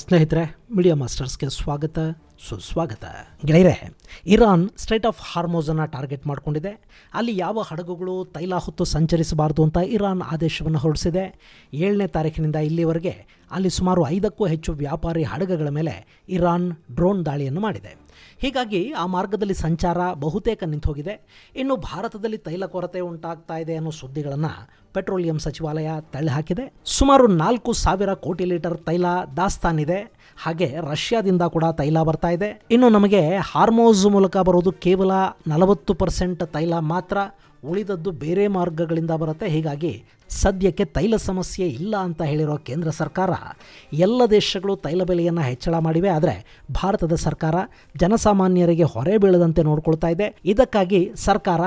ಸ್ನೇಹಿತರೆ, ಮೀಡಿಯಾ ಮಾಸ್ಟರ್ಸ್ಗೆ ಸ್ವಾಗತ ಸುಸ್ವಾಗತ. ಗೆಳೆಯರೆ, ಇರಾನ್ ಸ್ಟ್ರೈಟ್ ಆಫ್ ಹಾರ್ಮೋಸನ್ನು ಟಾರ್ಗೆಟ್ ಮಾಡಿಕೊಂಡಿದೆ. ಅಲ್ಲಿ ಯಾವ ಹಡಗುಗಳು ತೈಲ ಹೊತ್ತು ಸಂಚರಿಸಬಾರದು ಅಂತ ಇರಾನ್ ಆದೇಶವನ್ನು ಹೊರಡಿಸಿದೆ. 7ನೇ ತಾರೀಕಿನಿಂದ ಇಲ್ಲಿವರೆಗೆ ಅಲ್ಲಿ ಸುಮಾರು 5ಕ್ಕೂ ಹೆಚ್ಚು ವ್ಯಾಪಾರಿ ಹಡಗುಗಳ ಮೇಲೆ ಇರಾನ್ ಡ್ರೋನ್ ದಾಳಿಯನ್ನು ಮಾಡಿದೆ. ಹೀಗಾಗಿ ಆ ಮಾರ್ಗದಲ್ಲಿ ಸಂಚಾರ ಬಹುತೇಕ ನಿಂತು ಹೋಗಿದೆ. ಇನ್ನು ಭಾರತದಲ್ಲಿ ತೈಲ ಕೊರತೆ ಉಂಟಾಗ್ತಾ ಇದೆ ಅನ್ನೋ ಸುದ್ದಿಗಳನ್ನು ಪೆಟ್ರೋಲಿಯಂ ಸಚಿವಾಲಯ ತಳ್ಳಿಹಾಕಿದೆ. ಸುಮಾರು 4,000 ಕೋಟಿ ಲೀಟರ್ ತೈಲ ದಾಸ್ತಾನಿದೆ. ಹಾಗೆ ರಷ್ಯಾದಿಂದ ಕೂಡ ತೈಲ ಬರ್ತಾ ಇದೆ. ಇನ್ನು ನಮಗೆ ಹಾರ್ಮೋಸ್ ಮೂಲಕ ಬರೋದು ಕೇವಲ 40% ತೈಲ ಮಾತ್ರ, ಉಳಿದದ್ದು ಬೇರೆ ಮಾರ್ಗಗಳಿಂದ ಬರುತ್ತೆ. ಹೀಗಾಗಿ ಸದ್ಯಕ್ಕೆ ತೈಲ ಸಮಸ್ಯೆ ಇಲ್ಲ ಅಂತ ಹೇಳಿರೋ ಕೇಂದ್ರ ಸರ್ಕಾರ ಎಲ್ಲ ದೇಶಗಳು ತೈಲ ಬೆಲೆಯನ್ನು ಹೆಚ್ಚಳ ಮಾಡಿವೆ. ಆದರೆ ಭಾರತದ ಸರ್ಕಾರ ಜನಸಾಮಾನ್ಯರಿಗೆ ಹೊರೆ ಬೀಳದಂತೆ ನೋಡ್ಕೊಳ್ತಾ ಇದೆ. ಇದಕ್ಕಾಗಿ ಸರ್ಕಾರ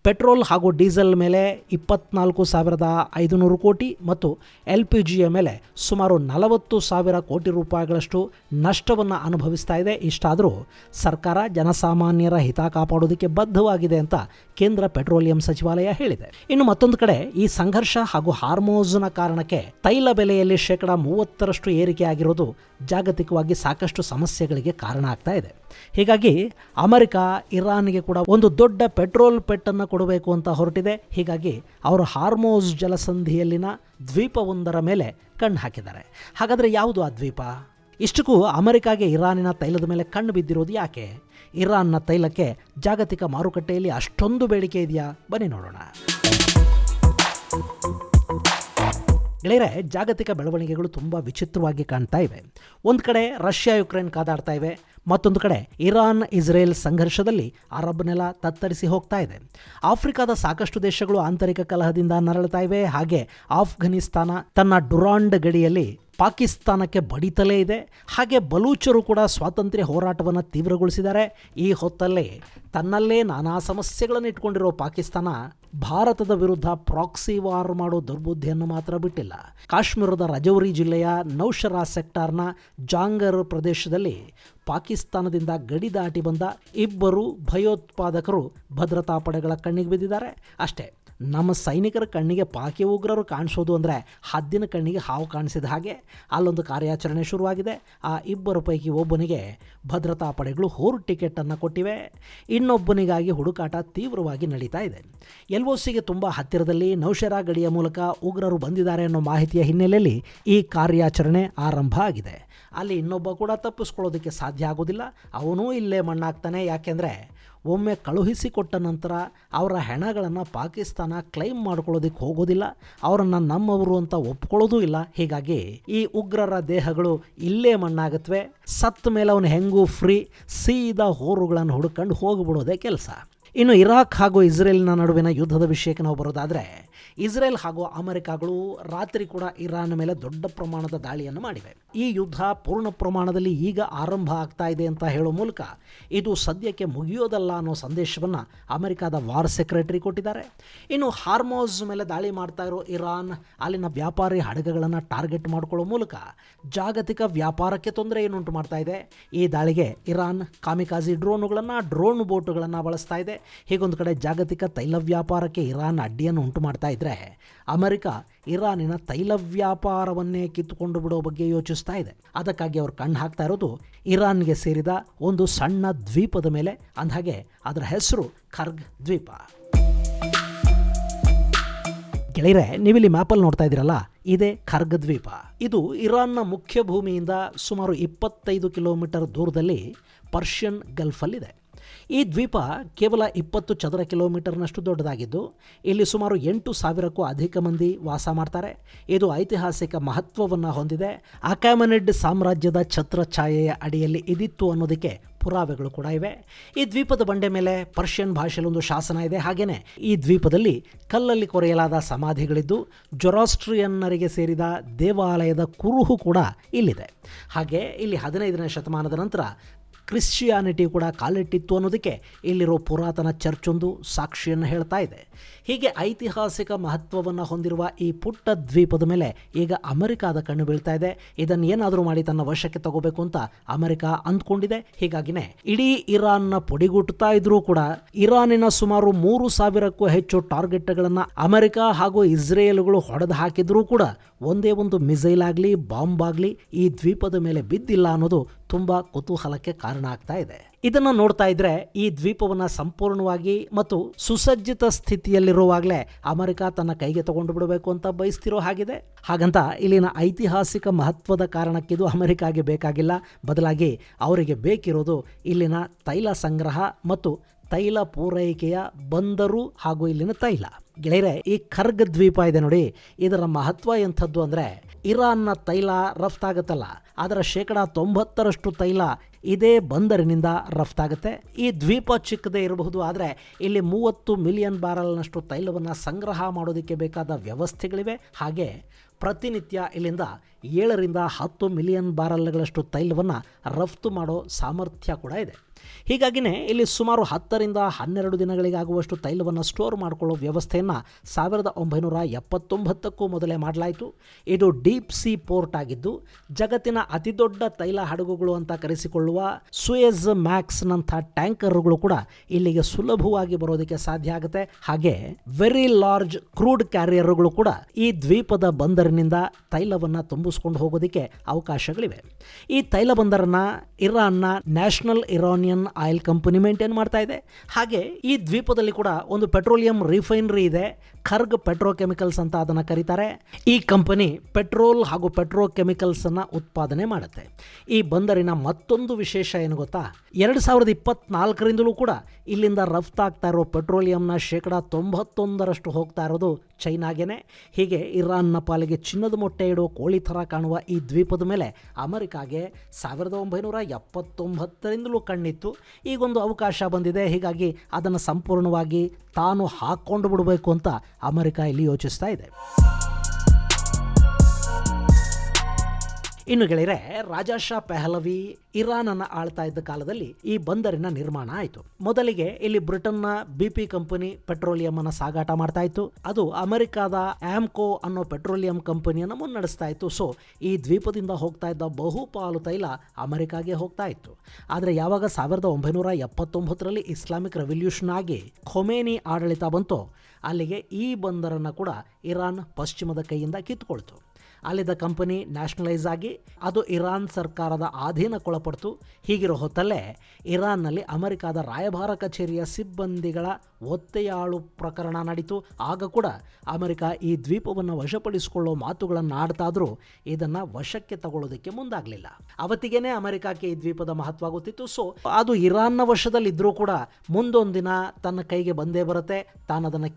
ಪೆಟ್ರೋಲ್ ಹಾಗೂ ಡೀಸೆಲ್ ಮೇಲೆ 24,500 ಕೋಟಿ ಮತ್ತು LPGಯ ಮೇಲೆ ಸುಮಾರು 40,000 ಕೋಟಿ ರೂಪಾಯಿಗಳಷ್ಟು ನಷ್ಟವನ್ನು ಅನುಭವಿಸ್ತಾ ಇದೆ. ಇಷ್ಟಾದರೂ ಸರ್ಕಾರ ಜನಸಾಮಾನ್ಯರ ಹಿತ ಕಾಪಾಡೋದಕ್ಕೆ ಬದ್ಧವಾಗಿದೆ ಅಂತ ಕೇಂದ್ರ ಪೆಟ್ರೋಲಿಯಂ ಸಚಿವಾಲಯ ಹೇಳಿದೆ. ಇನ್ನು ಮತ್ತೊಂದು ಕಡೆ ಈ ಸಂಘರ್ಷ ಹಾಗೂ ಹಾರ್ಮೋಸ್ನ ಕಾರಣಕ್ಕೆ ತೈಲ ಬೆಲೆಯಲ್ಲಿ 30% ಏರಿಕೆ ಆಗಿರೋದು ಜಾಗತಿಕವಾಗಿ ಸಾಕಷ್ಟು ಸಮಸ್ಯೆಗಳಿಗೆ ಕಾರಣ ಆಗ್ತಾ ಇದೆ. ಹೀಗಾಗಿ ಅಮೆರಿಕ ಇರಾನ್ಗೆ ಕೂಡ ಒಂದು ದೊಡ್ಡ ಪೆಟ್ರೋಲ್ ಪೆಟ್ಟನ್ನು ಕೊಡಬೇಕು ಅಂತ ಹೊರಟಿದೆ. ಹೀಗಾಗಿ ಅವರು ಹಾರ್ಮೋಸ್ ಜಲಸಂಧಿಯಲ್ಲಿನ ದ್ವೀಪವೊಂದರ ಮೇಲೆ ಕಣ್ಣು ಹಾಕಿದ್ದಾರೆ. ಹಾಗಾದರೆ ಯಾವುದು ಆ ದ್ವೀಪ? ಇಷ್ಟಕ್ಕೂ ಅಮೆರಿಕಾಗೆ ಇರಾನಿನ ತೈಲದ ಮೇಲೆ ಕಣ್ಣು ಬಿದ್ದಿರೋದು ಯಾಕೆ? ಇರಾನ್ನ ತೈಲಕ್ಕೆ ಜಾಗತಿಕ ಮಾರುಕಟ್ಟೆಯಲ್ಲಿ ಅಷ್ಟೊಂದು ಬೇಡಿಕೆ ಇದೆಯಾ? ಬನ್ನಿ ನೋಡೋಣ. ಗೆಳೆಯರೆ, ಜಾಗತಿಕ ಬೆಳವಣಿಗೆಗಳು ತುಂಬ ವಿಚಿತ್ರವಾಗಿ ಕಾಣ್ತಾ ಇವೆ. ಒಂದು ಕಡೆ ರಷ್ಯಾ ಯುಕ್ರೇನ್ ಕಾದಾಡ್ತಾ ಇವೆ, ಮತ್ತೊಂದು ಕಡೆ ಇರಾನ್ ಇಸ್ರೇಲ್ ಸಂಘರ್ಷದಲ್ಲಿ ಅರಬ್ ನೆಲ ತತ್ತರಿಸಿ ಹೋಗ್ತಾ ಇದೆ. ಆಫ್ರಿಕಾದ ಸಾಕಷ್ಟು ದೇಶಗಳು ಆಂತರಿಕ ಕಲಹದಿಂದ ನರಳುತ್ತಾ ಇವೆ. ಹಾಗೆ ಆಫ್ಘನಿಸ್ತಾನ ತನ್ನ ಡುರಾಂಡ್ ಗಡಿಯಲ್ಲಿ ಪಾಕಿಸ್ತಾನಕ್ಕೆ ಬಡಿತಲೇ ಇದೆ. ಹಾಗೆ ಬಲೂಚರು ಕೂಡ ಸ್ವಾತಂತ್ರ್ಯ ಹೋರಾಟವನ್ನು ತೀವ್ರಗೊಳಿಸಿದ್ದಾರೆ. ಈ ಹೊತ್ತಲ್ಲೇ ತನ್ನಲ್ಲೇ ನಾನಾ ಸಮಸ್ಯೆಗಳನ್ನು ಇಟ್ಕೊಂಡಿರೋ ಪಾಕಿಸ್ತಾನ ಭಾರತದ ವಿರುದ್ಧ ಪ್ರಾಕ್ಸಿ ವಾರ್ ಮಾಡೋ ದುರ್ಬುದ್ಧಿಯನ್ನು ಮಾತ್ರ ಬಿಟ್ಟಿಲ್ಲ. ಕಾಶ್ಮೀರದ ರಜೌರಿ ಜಿಲ್ಲೆಯ ನೌಶರಾ ಸೆಕ್ಟಾರ್ನ ಜಾಂಗರ್ ಪ್ರದೇಶದಲ್ಲಿ ಪಾಕಿಸ್ತಾನದಿಂದ ಗಡಿ ದಾಟಿ ಬಂದ 2 ಭಯೋತ್ಪಾದಕರು ಭದ್ರತಾ ಪಡೆಗಳ ಕಣ್ಣಿಗೆ ಬಿದ್ದಿದ್ದಾರೆ. ಅಷ್ಟೇ, ನಮ್ಮ ಸೈನಿಕರ ಕಣ್ಣಿಗೆ ಪಾಕಿ ಉಗ್ರರು ಕಾಣಿಸೋದು ಅಂದರೆ ಹದ್ದಿನ ಕಣ್ಣಿಗೆ ಹಾವು ಕಾಣಿಸಿದ ಹಾಗೆ. ಅಲ್ಲೊಂದು ಕಾರ್ಯಾಚರಣೆ ಶುರುವಾಗಿದೆ. ಆ 2 ಪೈಕಿ ಒಬ್ಬನಿಗೆ ಭದ್ರತಾ ಪಡೆಗಳು ಹೋರ್ ಟಿಕೆಟನ್ನು ಕೊಟ್ಟಿವೆ. ಇನ್ನೊಬ್ಬನಿಗಾಗಿ ಹುಡುಕಾಟ ತೀವ್ರವಾಗಿ ನಡೀತಾ ಇದೆ. LOCಗೆ ತುಂಬ ಹತ್ತಿರದಲ್ಲಿ ನೌಶರಾ ಗಡಿಯ ಮೂಲಕ ಉಗ್ರರು ಬಂದಿದ್ದಾರೆ ಅನ್ನೋ ಮಾಹಿತಿಯ ಹಿನ್ನೆಲೆಯಲ್ಲಿ ಈ ಕಾರ್ಯಾಚರಣೆ ಆರಂಭ ಆಗಿದೆ. ಅಲ್ಲಿ ಇನ್ನೊಬ್ಬ ಕೂಡ ತಪ್ಪಿಸ್ಕೊಳ್ಳೋದಕ್ಕೆ ಸಾಧ್ಯ ಆಗೋದಿಲ್ಲ. ಅವನೂ ಇಲ್ಲೇ ಮಣ್ಣಾಗ್ತಾನೆ. ಯಾಕೆಂದರೆ ಒಮ್ಮೆ ಕಳುಹಿಸಿಕೊಟ್ಟ ನಂತರ ಅವರ ಹೆಣಗಳನ್ನು ಪಾಕಿಸ್ತಾನ ಕ್ಲೈಮ್ ಮಾಡ್ಕೊಳ್ಳೋದಕ್ಕೆ ಹೋಗೋದಿಲ್ಲ, ಅವರನ್ನು ನಮ್ಮವರು ಅಂತ ಒಪ್ಕೊಳ್ಳೋದೂ ಇಲ್ಲ. ಹೀಗಾಗಿ ಈ ಉಗ್ರರ ದೇಹಗಳು ಇಲ್ಲೇ ಮಣ್ಣಾಗತ್ವೆ. ಸತ್ತ ಮೇಲೆ ಅವನು ಹೆಂಗೂ ಫ್ರೀ, ಸೀದಾ ಹೋರುಗಳನ್ನು ಹುಡುಕೊಂಡು ಹೋಗಿಬಿಡೋದೇ ಕೆಲಸ. ಇನ್ನು ಇರಾಕ್ ಹಾಗೂ ಇಸ್ರೇಲ್ನ ನಡುವಿನ ಯುದ್ಧದ ವಿಷಯಕ್ಕೆ ನಾವು ಬರೋದಾದರೆ, ಇಸ್ರೇಲ್ ಹಾಗೂ ಅಮೆರಿಕಾಗಳು ರಾತ್ರಿ ಕೂಡ ಇರಾನ್ ಮೇಲೆ ದೊಡ್ಡ ಪ್ರಮಾಣದ ದಾಳಿಯನ್ನು ಮಾಡಿವೆ. ಈ ಯುದ್ಧ ಪೂರ್ಣ ಪ್ರಮಾಣದಲ್ಲಿ ಈಗ ಆರಂಭ ಆಗ್ತಾ ಇದೆ ಅಂತ ಹೇಳೋ ಮೂಲಕ ಇದು ಸದ್ಯಕ್ಕೆ ಮುಗಿಯೋದಲ್ಲ ಅನ್ನೋ ಸಂದೇಶವನ್ನು ಅಮೆರಿಕಾದ ವಾರ್ ಸೆಕ್ರೆಟರಿ ಕೊಟ್ಟಿದ್ದಾರೆ. ಇನ್ನು ಹಾರ್ಮೋಸ್ ಮೇಲೆ ದಾಳಿ ಮಾಡ್ತಾ ಇರೋ ಇರಾನ್ ಅಲ್ಲಿನ ವ್ಯಾಪಾರಿ ಹಡಗುಗಳನ್ನು ಟಾರ್ಗೆಟ್ ಮಾಡಿಕೊಳ್ಳೋ ಮೂಲಕ ಜಾಗತಿಕ ವ್ಯಾಪಾರಕ್ಕೆ ತೊಂದರೆ ಏನುಂಟು ಮಾಡ್ತಾ ಇದೆ. ಈ ದಾಳಿಗೆ ಇರಾನ್ ಕಾಮಿಕಾಜಿ ಡ್ರೋನ್ ಬೋಟುಗಳನ್ನು ಬಳಸ್ತಾ ಇದೆ. ಹೀಗೊಂದು ಕಡೆ ಜಾಗತಿಕ ತೈಲ ವ್ಯಾಪಾರಕ್ಕೆ ಇರಾನ್ ಅಡ್ಡಿಯನ್ನು ಉಂಟು ಮಾಡ್ತಾ ಇದ್ರೆ, ಅಮೆರಿಕ ಇರಾನಿನ ತೈಲ ವ್ಯಾಪಾರವನ್ನೇ ಕಿತ್ತುಕೊಂಡು ಬಿಡೋ ಬಗ್ಗೆ ಯೋಚಿಸ್ತಾ ಇದೆ. ಅದಕ್ಕಾಗಿ ಅವರು ಕಣ್ಣು ಹಾಕ್ತಾ ಇರೋದು ಇರಾನ್ಗೆ ಸೇರಿದ ಒಂದು ಸಣ್ಣ ದ್ವೀಪದ ಮೇಲೆ. ಅಂದಹಾಗೆ ಅದರ ಹೆಸರು ಖರ್ಗ್ ದ್ವೀಪ. ಗೆಳೆಯರೆ, ನೀವಿಲ್ಲಿ ಮ್ಯಾಪಲ್ಲಿ ನೋಡ್ತಾ ಇದ್ದೀರಲ್ಲ, ಇದೇ ಖರ್ಗ್ ದ್ವೀಪ. ಇದು ಇರಾನ್ನ ಮುಖ್ಯ ಭೂಮಿಯಿಂದ ಸುಮಾರು 25 ಕಿಲೋಮೀಟರ್ ದೂರದಲ್ಲಿ ಪರ್ಷಿಯನ್ ಗಲ್ಫಲ್ಲಿದೆ. ಈ ದ್ವೀಪ ಕೇವಲ 20 ಚದರ ಕಿಲೋಮೀಟರ್ನಷ್ಟು ದೊಡ್ಡದಾಗಿದ್ದು ಇಲ್ಲಿ ಸುಮಾರು 8,000ಕ್ಕೂ ಅಧಿಕ ಮಂದಿ ವಾಸ ಮಾಡ್ತಾರೆ. ಇದು ಐತಿಹಾಸಿಕ ಮಹತ್ವವನ್ನು ಹೊಂದಿದೆ. ಅಕಾಮೆನಿಡ್ ಸಾಮ್ರಾಜ್ಯದ ಛತ್ರಛಾಯೆಯ ಅಡಿಯಲ್ಲಿ ಇದಿತ್ತು ಅನ್ನೋದಕ್ಕೆ ಪುರಾವೆಗಳು ಕೂಡ ಇವೆ. ಈ ದ್ವೀಪದ ಬಂಡೆ ಮೇಲೆ ಪರ್ಷಿಯನ್ ಭಾಷೆಯಲ್ಲಿ ಒಂದು ಶಾಸನ ಇದೆ. ಹಾಗೆಯೇ ಈ ದ್ವೀಪದಲ್ಲಿ ಕಲ್ಲಲ್ಲಿ ಕೊರೆಯಲಾದ ಸಮಾಧಿಗಳಿದ್ದು ಜೊರಾಸ್ಟ್ರಿಯನ್ನರಿಗೆ ಸೇರಿದ ದೇವಾಲಯದ ಕುರುಹು ಕೂಡ ಇಲ್ಲಿದೆ. ಹಾಗೆ ಇಲ್ಲಿ 15ನೇ ಶತಮಾನದ ನಂತರ ಕ್ರಿಶ್ಚಿಯಾನಿಟಿ ಕೂಡ ಕಾಲಿಟ್ಟಿತ್ತು ಅನ್ನೋದಕ್ಕೆ ಇಲ್ಲಿರೋ ಪುರಾತನ ಚರ್ಚೊಂದು ಸಾಕ್ಷಿಯನ್ನು ಹೇಳ್ತಾ ಇದೆ. ಹೀಗೆ ಐತಿಹಾಸಿಕ ಮಹತ್ವವನ್ನು ಹೊಂದಿರುವ ಈ ಪುಟ್ಟ ದ್ವೀಪದ ಮೇಲೆ ಈಗ ಅಮೆರಿಕಾದ ಕಣ್ಣು ಬೀಳ್ತಾ ಇದೆ. ಇದನ್ನು ಏನಾದರೂ ಮಾಡಿ ತನ್ನ ವಶಕ್ಕೆ ತಗೋಬೇಕು ಅಂತ ಅಮೆರಿಕ ಅಂದ್ಕೊಂಡಿದೆ. ಹೀಗಾಗಿನೇ ಇಡೀ ಇರಾನ್ನ ಪುಡಿಗುಟ್ಟುತ್ತಾ ಇದ್ರೂ ಕೂಡ ಇರಾನಿನ ಸುಮಾರು 3,000ಕ್ಕೂ ಹೆಚ್ಚು ಟಾರ್ಗೆಟ್ಗಳನ್ನು ಅಮೆರಿಕ ಹಾಗೂ ಇಸ್ರೇಲ್ಗಳು ಹೊಡೆದು ಹಾಕಿದ್ರೂ ಕೂಡ ಒಂದೇ ಒಂದು ಮಿಸೈಲ್ ಆಗಲಿ ಬಾಂಬ್ ಆಗಲಿ ಈ ದ್ವೀಪದ ಮೇಲೆ ಬಿದ್ದಿಲ್ಲ ಅನ್ನೋದು ತುಂಬಾ ಕುತೂಹಲಕ್ಕೆ ಕಾರಣ ಆಗ್ತಾ ಇದೆ. ಇದನ್ನು ನೋಡ್ತಾ ಇದ್ರೆ ಈ ದ್ವೀಪವನ್ನು ಸಂಪೂರ್ಣವಾಗಿ ಮತ್ತು ಸುಸಜ್ಜಿತ ಸ್ಥಿತಿಯಲ್ಲಿರುವಾಗಲೇ ಅಮೆರಿಕ ತನ್ನ ಕೈಗೆ ತಗೊಂಡು ಬಿಡಬೇಕು ಅಂತ ಬಯಸ್ತಿರೋ ಹಾಗಿದೆ. ಹಾಗಂತ ಇಲ್ಲಿನ ಐತಿಹಾಸಿಕ ಮಹತ್ವದ ಕಾರಣಕ್ಕಿದು ಅಮೆರಿಕಾಗೆ ಬೇಕಾಗಿಲ್ಲ. ಬದಲಾಗಿ ಅವರಿಗೆ ಬೇಕಿರೋದು ಇಲ್ಲಿನ ತೈಲ ಸಂಗ್ರಹ ಮತ್ತು ತೈಲ ಪೂರೈಕೆಯ ಬಂದರು ಹಾಗೂ ಇಲ್ಲಿನ ತೈಲ. ಗೆಳೆಯರೆ, ಈ ಖರ್ಗ್ ದ್ವೀಪ ಇದೆ ನೋಡಿ, ಇದರ ಮಹತ್ವ ಎಂಥದ್ದು ಅಂದರೆ ಇರಾನ್ನ ತೈಲ ರಫ್ತಾಗುತ್ತಲ್ಲ, ಅದರ 90% ತೈಲ ಇದೇ ಬಂದರಿನಿಂದ ರಫ್ತಾಗುತ್ತೆ. ಈ ದ್ವೀಪ ಚಿಕ್ಕದೇ ಇರಬಹುದು, ಆದರೆ ಇಲ್ಲಿ 30 ಮಿಲಿಯನ್ ಬ್ಯಾರಲ್ನಷ್ಟು ತೈಲವನ್ನು ಸಂಗ್ರಹ ಮಾಡೋದಕ್ಕೆ ಬೇಕಾದ ವ್ಯವಸ್ಥೆಗಳಿವೆ. ಹಾಗೆ ಪ್ರತಿನಿತ್ಯ ಇಲ್ಲಿಂದ 7ರಿಂದ 10 ಮಿಲಿಯನ್ ಬ್ಯಾರಲ್ಗಳಷ್ಟು ತೈಲವನ್ನು ರಫ್ತು ಮಾಡೋ ಸಾಮರ್ಥ್ಯ ಕೂಡ ಇದೆ. ಹೀಗಾಗಿನೇ ಇಲ್ಲಿ ಸುಮಾರು 10ರಿಂದ 12 ದಿನಗಳಿಗಾಗುವಷ್ಟು ತೈಲವನ್ನು ಸ್ಟೋರ್ ಮಾಡಿಕೊಳ್ಳೋ ವ್ಯವಸ್ಥೆಯನ್ನು 1979ಕ್ಕೂ ಮೊದಲೇ ಮಾಡಲಾಯಿತು. ಇದು ಡೀಪ್ ಸಿ ಪೋರ್ಟ್ ಆಗಿದ್ದು ಜಗತ್ತಿನ ಅತಿದೊಡ್ಡ ತೈಲ ಹಡಗುಗಳು ಅಂತ ಕರೆಸಿಕೊಳ್ಳುವ ಸುಯೆಜ್ ಮ್ಯಾಕ್ಸ್ನಂಥ ಟ್ಯಾಂಕರ್ಗಳು ಕೂಡ ಇಲ್ಲಿಗೆ ಸುಲಭವಾಗಿ ಬರೋದಕ್ಕೆ ಸಾಧ್ಯ ಆಗುತ್ತೆ. ಹಾಗೆ ವೆರಿ ಲಾರ್ಜ್ ಕ್ರೂಡ್ ಕ್ಯಾರಿಯರ್ಗಳು ಕೂಡ ಈ ದ್ವೀಪದ ಬಂದರಿನಿಂದ ತೈಲವನ್ನು ತುಂಬಿಸ್ಕೊಂಡು ಹೋಗೋದಕ್ಕೆ ಅವಕಾಶಗಳಿವೆ. ಈ ತೈಲ ಬಂದರನ್ನು ಇರಾನ್ನ national Iranian oil company maintain ಮಾಡ್ತಾ ಇದೆ. ಹಾಗೆ ಈ ದ್ವೀಪದಲ್ಲಿ ಕೂಡ ಒಂದು ಪೆಟ್ರೋಲಿಯಂ ರಿಫೈನರಿ ಇದೆ, ಖರ್ಗ್ ಪೆಟ್ರೋಕೆಮಿಕಲ್ಸ್ ಅಂತ ಅದನ್ನು ಕರೀತಾರೆ. ಈ ಕಂಪನಿ ಪೆಟ್ರೋಲ್ ಹಾಗೂ ಪೆಟ್ರೋಕೆಮಿಕಲ್ಸ್ ಅನ್ನು ಉತ್ಪಾದನೆ ಮಾಡುತ್ತೆ. ಈ ಬಂದರಿನ ಮತ್ತೊಂದು ವಿಶೇಷ ಏನು ಗೊತ್ತಾ, 2024ರಿಂದಲೂ ಕೂಡ ಇಲ್ಲಿಂದ ರಫ್ತಾಗ್ತಾ ಇರೋ ಪೆಟ್ರೋಲಿಯಂನ 91% ಹೋಗ್ತಾ ಇರೋದು ಚೈನಾಗೇನೆ. ಹೀಗೆ ಇರಾನ್ನ ಪಾಲಿಗೆ ಚಿನ್ನದ ಮೊಟ್ಟೆ ಇಡೋ ಕೋಳಿ ಥರ ಕಾಣುವ ಈ ದ್ವೀಪದ ಮೇಲೆ ಅಮೆರಿಕಾಗೆ 1979ರಿಂದಲೂ ಕಣ್ಣಿತ್ತು. ಈಗೊಂದು ಅವಕಾಶ ಬಂದಿದೆ, ಹೀಗಾಗಿ ಅದನ್ನು ಸಂಪೂರ್ಣವಾಗಿ ತಾನು ಹಾಕ್ಕೊಂಡು ಬಿಡಬೇಕು ಅಂತ ಅಮೆರಿಕ ಇಲ್ಲಿ ಯೋಚಿಸ್ತಾ ಇದೆ. ಇನ್ನು ಗೆಳೆಯರೆ, ರಾಜಾ ಶಾ ಪೆಹಲವಿ ಇರಾನನ್ನು ಆಳ್ತಾ ಇದ್ದ ಕಾಲದಲ್ಲಿ ಈ ಬಂದರಿನ ನಿರ್ಮಾಣ ಆಯಿತು. ಮೊದಲಿಗೆ ಇಲ್ಲಿ ಬ್ರಿಟನ್ನ BP ಕಂಪನಿ ಪೆಟ್ರೋಲಿಯಂ ಅನ್ನು ಸಾಗಾಟ ಮಾಡ್ತಾ ಇತ್ತು. ಅದು ಅಮೆರಿಕಾದ ಆಮ್ಕೋ ಅನ್ನೋ ಪೆಟ್ರೋಲಿಯಂ ಕಂಪನಿಯನ್ನು ಮುನ್ನಡೆಸ್ತಾ ಇತ್ತು. ಸೊ ಈ ದ್ವೀಪದಿಂದ ಹೋಗ್ತಾ ಇದ್ದ ಬಹುಪಾಲು ತೈಲ ಅಮೆರಿಕಾಗೆ ಹೋಗ್ತಾ ಇತ್ತು. ಆದರೆ ಯಾವಾಗ 1979ರಲ್ಲಿ ಇಸ್ಲಾಮಿಕ್ ರೆವಲ್ಯೂಷನ್ ಆಗಿ ಖೊಮೇನಿ ಆಡಳಿತ ಬಂತೋ ಅಲ್ಲಿಗೆ ಈ ಬಂದರನ್ನು ಕೂಡ ಇರಾನ್ ಪಶ್ಚಿಮದ ಕೈಯಿಂದ ಕಿತ್ತುಕೊಳ್ತು. ಅಲ್ಲಿದ್ದ ಕಂಪನಿ ನ್ಯಾಷನಲೈಸ್ ಆಗಿ ಅದು ಇರಾನ್ ಸರ್ಕಾರದ ಅಧೀನಕ್ಕೊಳಪಡ್ತು. ಹೀಗಿರೋ ಹೊತ್ತಲ್ಲೇ ಇರಾನ್ನಲ್ಲಿ ಅಮೆರಿಕಾದ ರಾಯಭಾರ ಕಚೇರಿಯ ಸಿಬ್ಬಂದಿಗಳ ಒತ್ತೆಯಾಳು ಪ್ರಕರಣ ನಡೀತು. ಆಗ ಕೂಡ ಅಮೆರಿಕ ಈ ದ್ವೀಪವನ್ನು ವಶಪಡಿಸಿಕೊಳ್ಳೋ ಮಾತುಗಳನ್ನು ಆಡ್ತಾದರೂ ಇದನ್ನು ವಶಕ್ಕೆ ತಗೊಳ್ಳೋದಕ್ಕೆ ಮುಂದಾಗಲಿಲ್ಲ. ಅವತ್ತಿಗೇನೆ ಅಮೆರಿಕಕ್ಕೆ ಈ ದ್ವೀಪದ ಮಹತ್ವ ಗೊತ್ತಿತ್ತು. ಸೊ ಅದು ಇರಾನ್ನ ವಶದಲ್ಲಿದ್ದರೂ ಕೂಡ ಮುಂದೊಂದು ದಿನ ತನ್ನ ಕೈಗೆ ಬಂದೇ ಬರುತ್ತೆ, ತಾನು ಅದನ್ನು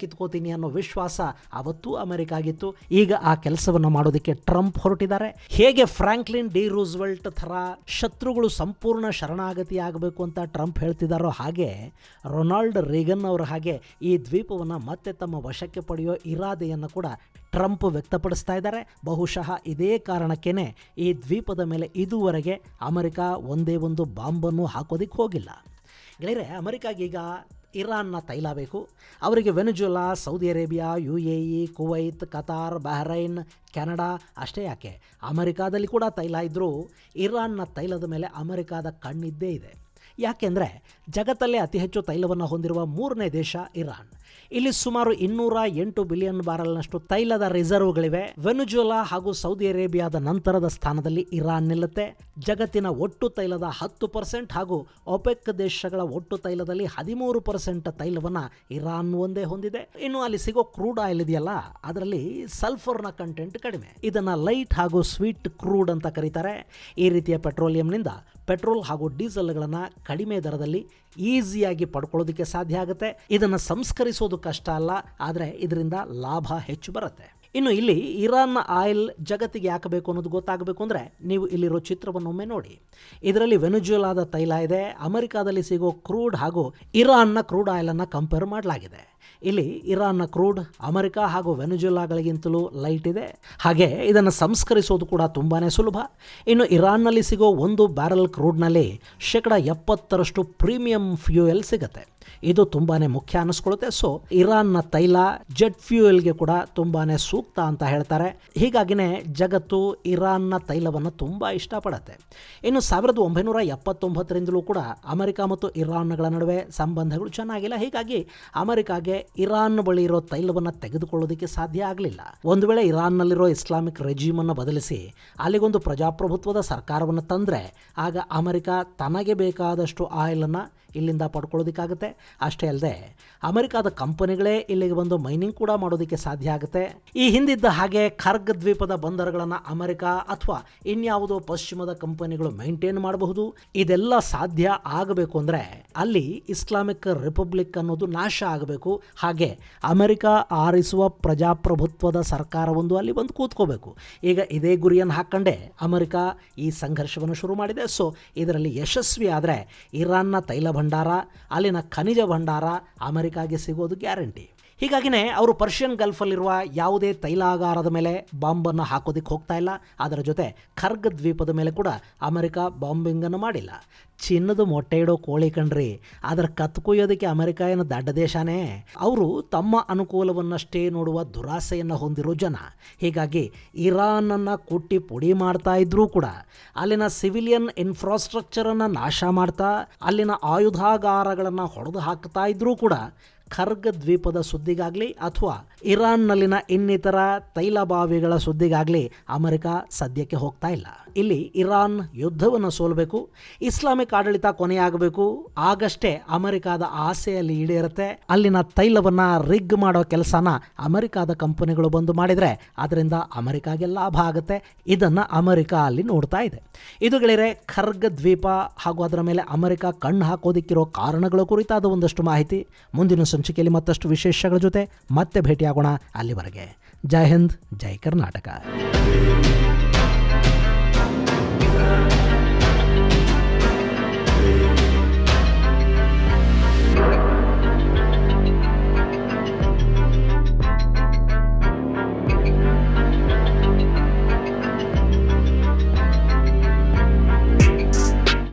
ಕಿತ್ಕೋತೀನಿ ಅನ್ನೋ ವಿಶ್ವಾಸ ಅವತ್ತೂ ಅಮೆರಿಕ ಆಗಿತ್ತು. ಈಗ ಆ ಕೆಲಸವನ್ನು ಮಾಡೋದಕ್ಕೆ ಟ್ರಂಪ್ ಹೊರಟಿದ್ದಾರೆ. ಹೇಗೆ ಫ್ರಾಂಕ್ಲಿನ್ ಡಿ ರೂಸ್ವೆಲ್ಟ್ ಥರ ಶತ್ರುಗಳು ಸಂಪೂರ್ಣ ಶರಣಾಗತಿ ಆಗಬೇಕು ಅಂತ ಟ್ರಂಪ್ ಹೇಳ್ತಿದ್ದಾರೋ, ಹಾಗೆ ರೊನಾಲ್ಡ್ ರೇಗನ್ ಅವರ ಹಾಗೆ ಈ ದ್ವೀಪವನ್ನು ಮತ್ತೆ ತಮ್ಮ ವಶಕ್ಕೆ ಪಡೆಯೋ ಇರಾದೆಯನ್ನು ಕೂಡ ಟ್ರಂಪ್ ವ್ಯಕ್ತಪಡಿಸ್ತಾ ಇದ್ದಾರೆ. ಬಹುಶಃ ಇದೇ ಕಾರಣಕ್ಕೇನೆ ಈ ದ್ವೀಪದ ಮೇಲೆ ಇದುವರೆಗೆ ಅಮೆರಿಕ ಒಂದೇ ಒಂದು ಬಾಂಬನ್ನು ಹಾಕೋದಿಕ್ಕೆ ಹೋಗಿಲ್ಲ. ಗೆಳೆಯರೆ, ಅಮೆರಿಕಾಗೀಗ ಇರಾನ್ನ ತೈಲ ಬೇಕು. ಅವರಿಗೆ Venezuela, Saudi Arabia, UAE, Kuwait, Qatar, Bahrain, Canada ಅಷ್ಟೇ ಯಾಕೆ, ಅಮೆರಿಕಾದಲ್ಲಿ ಕೂಡ ತೈಲ ಇದ್ದರೂ ಇರಾನ್ನ ತೈಲದ ಮೇಲೆ ಅಮೆರಿಕಾದ ಕಣ್ಣಿದ್ದೇ ಇದೆ. ಯಾಕೆಂದರೆ ಜಗತ್ತಲ್ಲೇ ಅತಿ ಹೆಚ್ಚು ತೈಲವನ್ನು ಹೊಂದಿರುವ 3ನೇ ದೇಶ ಇರಾನ್. ಇಲ್ಲಿ ಸುಮಾರು 208 ಬಿಲಿಯನ್ ಬ್ಯಾರಲ್ನಷ್ಟು ತೈಲದ ರಿಸರ್ವ್ಗಳಿವೆ. ವೆನೆಜುಲಾ ಹಾಗೂ ಸೌದಿ ಅರೇಬಿಯಾದ ನಂತರದ ಸ್ಥಾನದಲ್ಲಿ ಇರಾನ್ ನಿಲ್ಲುತ್ತೆ. ಜಗತ್ತಿನ ಒಟ್ಟು ತೈಲದ 10% ಹಾಗೂ ಒಪೆಕ್ ದೇಶಗಳ ಒಟ್ಟು ತೈಲದಲ್ಲಿ 13% ತೈಲವನ್ನು ಇರಾನ್ ಒಂದೇ ಹೊಂದಿದೆ. ಇನ್ನು ಅಲ್ಲಿ ಸಿಗೋ ಕ್ರೂಡ್ ಆಯಿಲ್ ಇದೆಯಲ್ಲ, ಅದರಲ್ಲಿ ಸಲ್ಫರ್ನ ಕಂಟೆಂಟ್ ಕಡಿಮೆ. ಇದನ್ನು ಲೈಟ್ ಹಾಗೂ ಸ್ವೀಟ್ ಕ್ರೂಡ್ ಅಂತ ಕರೀತಾರೆ. ಈ ರೀತಿಯ ಪೆಟ್ರೋಲಿಯಂನಿಂದ ಪೆಟ್ರೋಲ್ ಹಾಗೂ ಡೀಸೆಲ್ಗಳನ್ನು ಕಡಿಮೆ ದರದಲ್ಲಿ ಈಸಿಯಾಗಿ ಪಡ್ಕೊಳ್ಳೋದಕ್ಕೆ ಸಾಧ್ಯ ಆಗುತ್ತೆ. ಇದನ್ನು ಸಂಸ್ಕರಿಸೋದು ಕಷ್ಟ ಅಲ್ಲ, ಆದರೆ ಇದರಿಂದ ಲಾಭ ಹೆಚ್ಚು ಬರುತ್ತೆ. ಇನ್ನು ಇಲ್ಲಿ ಇರಾನ್ನ ಆಯಿಲ್ ಜಗತ್ತಿಗೆ ಯಾಕೆ ಬೇಕು ಅನ್ನೋದು ಗೊತ್ತಾಗಬೇಕು ಅಂದರೆ ನೀವು ಇಲ್ಲಿರೋ ಚಿತ್ರವನ್ನೊಮ್ಮೆ ನೋಡಿ. ಇದರಲ್ಲಿ ವೆನೆಜುವೆಲಾದ ತೈಲ ಇದೆ. ಅಮೆರಿಕಾದಲ್ಲಿ ಸಿಗೋ ಕ್ರೂಡ್ ಹಾಗೂ ಇರಾನ್ನ ಕ್ರೂಡ್ ಆಯಿಲನ್ನು ಕಂಪೇರ್ ಮಾಡಲಾಗಿದೆ. ಇಲ್ಲಿ ಇರಾನ್ನ ಕ್ರೂಡ್ ಅಮೆರಿಕ ಹಾಗೂ ವೆನೆಜುವೆಲಾಗಳಿಗಿಂತಲೂ ಲೈಟ್ ಇದೆ. ಹಾಗೆ ಇದನ್ನು ಸಂಸ್ಕರಿಸೋದು ಕೂಡ ತುಂಬಾ ಸುಲಭ. ಇನ್ನು ಇರಾನ್ನಲ್ಲಿ ಸಿಗೋ 1 ಬ್ಯಾರಲ್ ಕ್ರೂಡ್ನಲ್ಲಿ 70% ಪ್ರೀಮಿಯಂ ಫ್ಯೂಯಲ್ ಸಿಗುತ್ತೆ. ಇದು ತುಂಬಾ ಮುಖ್ಯ ಅನ್ನಿಸ್ಕೊಳ್ಳುತ್ತೆ. ಸೊ ಇರಾನ್ನ ತೈಲ ಜೆಟ್ ಫ್ಯೂಯಲ್ಗೆ ಕೂಡ ತುಂಬಾ ಸೂಕ್ತ ಅಂತ ಹೇಳ್ತಾರೆ. ಹೀಗಾಗಿನೇ ಜಗತ್ತು ಇರಾನ್ನ ತೈಲವನ್ನು ತುಂಬ ಇಷ್ಟಪಡುತ್ತೆ. ಇನ್ನು 1979ರಿಂದಲೂ ಕೂಡ ಅಮೆರಿಕ ಮತ್ತು ಇರಾನ್ಗಳ ನಡುವೆ ಸಂಬಂಧಗಳು ಚೆನ್ನಾಗಿಲ್ಲ. ಹೀಗಾಗಿ ಅಮೆರಿಕಾಗೆ ಇರಾನ್ ಬಳಿ ಇರೋ ತೈಲವನ್ನು ತೆಗೆದುಕೊಳ್ಳೋದಕ್ಕೆ ಸಾಧ್ಯ ಆಗಲಿಲ್ಲ. ಒಂದು ವೇಳೆ ಇರಾನ್ನಲ್ಲಿರೋ ಇಸ್ಲಾಮಿಕ್ ರೆಜಿಮನ್ನು ಬದಲಿಸಿ ಅಲ್ಲಿಗೊಂದು ಪ್ರಜಾಪ್ರಭುತ್ವದ ಸರ್ಕಾರವನ್ನು ತಂದರೆ ಆಗ ಅಮೆರಿಕ ತನಗೆ ಬೇಕಾದಷ್ಟು ಆಯಿಲನ್ನು ಇಲ್ಲಿಂದ ಪಡ್ಕೊಳ್ಳೋದಕ್ಕಾಗುತ್ತೆ. ಅಷ್ಟೇ ಅಲ್ಲದೆ ಅಮೆರಿಕಾದ ಕಂಪನಿಗಳೇ ಇಲ್ಲಿಗೆ ಬಂದು ಮೈನಿಂಗ್ ಕೂಡ ಮಾಡೋದಕ್ಕೆ ಸಾಧ್ಯ ಆಗುತ್ತೆ. ಈ ಹಿಂದಿದ್ದ ಹಾಗೆ ಖರ್ಗ್ ದ್ವೀಪದ ಬಂದರುಗಳನ್ನು ಅಮೆರಿಕ ಅಥವಾ ಇನ್ಯಾವುದೋ ಪಶ್ಚಿಮದ ಕಂಪನಿಗಳು ಮೇಂಟೈನ್ ಮಾಡಬಹುದು. ಇದೆಲ್ಲ ಸಾಧ್ಯ ಆಗಬೇಕು ಅಂದರೆ ಅಲ್ಲಿ ಇಸ್ಲಾಮಿಕ್ ರಿಪಬ್ಲಿಕ್ ಅನ್ನೋದು ನಾಶ ಆಗಬೇಕು. ಹಾಗೆ ಅಮೆರಿಕ ಆರಿಸುವ ಪ್ರಜಾಪ್ರಭುತ್ವದ ಸರ್ಕಾರವೊಂದು ಅಲ್ಲಿ ಬಂದು ಕೂತ್ಕೋಬೇಕು. ಈಗ ಇದೇ ಗುರಿಯನ್ನು ಹಾಕ್ಕೊಂಡೆ ಅಮೆರಿಕ ಈ ಸಂಘರ್ಷವನ್ನು ಶುರು ಮಾಡಿದೆ. ಸೊ ಇದರಲ್ಲಿ ಯಶಸ್ವಿ ಆದರೆ ಇರಾನ್ನ ತೈಲ ಭಂಡಾರ, ಅಲ್ಲಿನ ಖನಿಜ ಭಂಡಾರ ಅಮೆರಿಕಾಗೆ ಸಿಗೋದು ಗ್ಯಾರಂಟಿ. ಹೀಗಾಗಿನೇ ಅವರು ಪರ್ಷಿಯನ್ ಗಲ್ಫಲ್ಲಿರುವ ಯಾವುದೇ ತೈಲಾಗಾರದ ಮೇಲೆ ಬಾಂಬನ್ನು ಹಾಕೋದಕ್ಕೆ ಹೋಗ್ತಾ ಇಲ್ಲ. ಅದರ ಜೊತೆ ಖರ್ಗ್ ದ್ವೀಪದ ಮೇಲೆ ಕೂಡ ಅಮೆರಿಕ ಬಾಂಬಿಂಗನ್ನು ಮಾಡಿಲ್ಲ. ಚಿನ್ನದ ಮೊಟ್ಟೆ ಇಡೋ ಕೋಳಿ ಕಣ್ರಿ, ಅದರ ಕತ್ಕೊಯ್ಯೋದಕ್ಕೆ ಅಮೆರಿಕ ಏನು ದಡ್ಡ ದೇಶನೇ? ಅವರು ತಮ್ಮ ಅನುಕೂಲವನ್ನಷ್ಟೇ ನೋಡುವ ದುರಾಸೆಯನ್ನು ಹೊಂದಿರೋ ಜನ. ಹೀಗಾಗಿ ಇರಾನನ್ನು ಕುಟ್ಟಿ ಪುಡಿ ಮಾಡ್ತಾ ಇದ್ರೂ ಕೂಡ ಅಲ್ಲಿನ ಸಿವಿಲಿಯನ್ ಇನ್ಫ್ರಾಸ್ಟ್ರಕ್ಚರನ್ನು ನಾಶ ಮಾಡ್ತಾ ಅಲ್ಲಿನ ಆಯುಧಾಗಾರಗಳನ್ನು ಹೊಡೆದು ಹಾಕ್ತಾ ಇದ್ರೂ ಕೂಡ ಖರ್ಗ್ ದ್ವೀಪದ ಸುದ್ದಿಗಾಗಲಿ ಅಥವಾ ಇರಾನ್ನಲ್ಲಿನ ಇನ್ನಿತರ ತೈಲ ಬಾವಿಗಳ ಸುದ್ದಿಗಾಗಲಿ ಅಮೆರಿಕ ಸದ್ಯಕ್ಕೆ ಹೋಗ್ತಾ ಇಲ್ಲ. ಇಲ್ಲಿ ಇರಾನ್ ಯುದ್ಧವನ್ನು ಸೋಲಬೇಕು, ಇಸ್ಲಾಮಿಕ್ ಆಡಳಿತ ಕೊನೆಯಾಗಬೇಕು. ಆಗಷ್ಟೇ ಅಮೆರಿಕಾದ ಆಸೆಯಲ್ಲಿ ಈಡೇರುತ್ತೆ. ಅಲ್ಲಿನ ತೈಲವನ್ನು ರಿಗ್ ಮಾಡೋ ಕೆಲಸನ ಅಮೆರಿಕಾದ ಕಂಪನಿಗಳು ಬಂದು ಮಾಡಿದರೆ ಅದರಿಂದ ಅಮೆರಿಕಾಗೆ ಲಾಭ ಆಗುತ್ತೆ. ಇದನ್ನು ಅಮೆರಿಕ ಅಲ್ಲಿ ನೋಡ್ತಾ ಇದೆ. ಇದು ಗೆಳೆಯರೆ ಖರ್ಗ್ ದ್ವೀಪ ಹಾಗೂ ಅದರ ಮೇಲೆ ಅಮೆರಿಕ ಕಣ್ಣು ಹಾಕೋದಿಕ್ಕಿರೋ ಕಾರಣಗಳ ಕುರಿತಾದ ಒಂದಷ್ಟು ಮಾಹಿತಿ. ಮುಂದಿನ ಸಂಚಿಕೆಯಲ್ಲಿ ಮತ್ತಷ್ಟು ವಿಶೇಷಗಳ ಜೊತೆ ಮತ್ತೆ ಭೇಟಿಯಾಗೋಣ. ಅಲ್ಲಿವರೆಗೆ ಜೈ ಹಿಂದ್, ಜೈ ಕರ್ನಾಟಕ.